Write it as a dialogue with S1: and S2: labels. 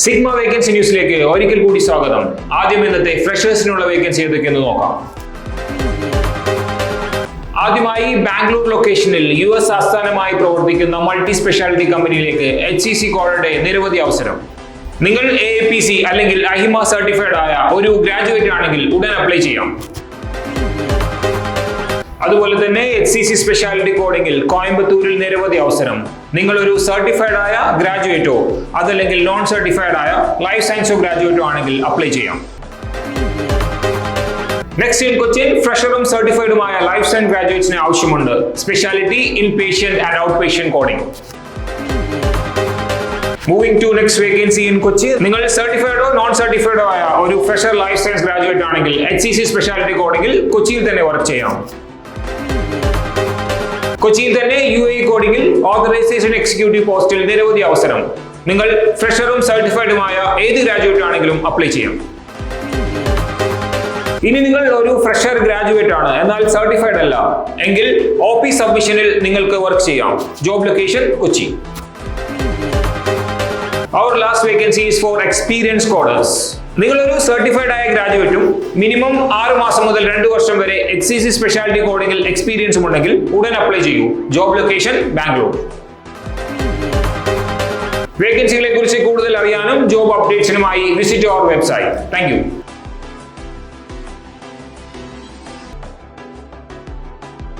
S1: Sigma vacancy ന്യൂസിലേക്ക് ഒരിക്കൽ കൂടി സ്വാഗതം. ആദ്യം ഇന്നത്തെ ഫ്രഷേഴ്സിനുള്ള വേക്കൻസി ഏതൊക്കെയെന്ന് നോക്കാം. ആദ്യമായി ബാംഗ്ലൂർ ലൊക്കേഷനിൽ US ആസ്ഥാനമായി പ്രവർത്തിക്കുന്ന മൾട്ടി സ്പെഷ്യാലിറ്റി കമ്പനിയിലേക്ക് HCC കോഡയുടെ നിരവധി അവസരം. നിങ്ങൾ AAPC അല്ലെങ്കിൽ അഹിമ സർട്ടിഫൈഡ് ആയ ഒരു ഗ്രാജുവേറ്റ് ആണെങ്കിൽ ഉടൻ അപ്ലൈ ചെയ്യാം. അതുപോലെ തന്നെ HCC സ്പെഷ്യാലിറ്റി കോഡിംഗിൽ കോയമ്പത്തൂരിൽ നിരവധി അവസരം. നിങ്ങൾ ഒരു സർട്ടിഫൈഡ് ആയ ഗ്രാജുവേറ്റോ അതല്ലെങ്കിൽ നോൺ സർട്ടിഫൈഡ് ആയ ലൈഫ് സയൻസോ ഗ്രാജുവേറ്റോ ആണെങ്കിൽ അപ്ലൈ ചെയ്യാം. നെക്സ്റ്റ് ഇൻ കൊച്ചിൻ ഫ്രഷറും സർട്ടിഫൈഡുമായ ലൈഫ് സയൻസ് ഗ്രാജുവേറ്റ്സിന് ആവശ്യമുണ്ട്. Speciality in patient and out patient coding. Moving to next vacancy in Kochi. നിങ്ങൾ സർട്ടിഫൈഡോ നോൺ സർട്ടിഫൈഡോ ആയ ഒരു ഫ്രഷർ ലൈഫ് സയൻസ് ഗ്രാജുവേറ്റ് ആണെങ്കിൽ HCC സ്പെഷ്യാലിറ്റി കോഡിംഗിൽ കൊച്ചിയിൽ തന്നെ വർക്ക് ചെയ്യാം. കൊച്ചിയിൽ തന്നെ UAE കോഡിംഗിൽ ഓതറൈസേഷൻ എക്സിക്യൂട്ടീവ് പോസ്റ്റിൽ നിരവധി അവസരം. നിങ്ങൾ ഫ്രഷറും സർട്ടിഫൈഡുമായ ഏത് ഗ്രാജുവേറ്റ് ആണെങ്കിലും അപ്ലൈ ചെയ്യാം. ഇനി നിങ്ങൾ ഒരു ഫ്രഷർ ഗ്രാജുവേറ്റ് ആണ് എന്നാൽ സർട്ടിഫൈഡ് അല്ല എങ്കിൽ OP സബ്മിഷനിൽ നിങ്ങൾക്ക് വർക്ക് ചെയ്യാം. Job location Kochi. Our last vacancy is for experienced coders. നിങ്ങൾ ഒരു സർട്ടിഫൈഡ് ആയ ഗ്രാജുവേറ്റും മിനിമം 6 മാസം മുതൽ 2 വർഷം വരെ HCC സ്പെഷ്യാലിറ്റി കോഡിംഗിൽ എക്സ്പീരിയൻസും ഉണ്ടെങ്കിൽ ഉടൻ അപ്ലൈ ചെയ്യൂ. Job location Bangalore. വേക്കൻസികളെ കുറിച്ച് കൂടുതൽ അറിയാനും ജോബ് അപ്ഡേറ്റ്സിനുമായി visit our website. Thank U.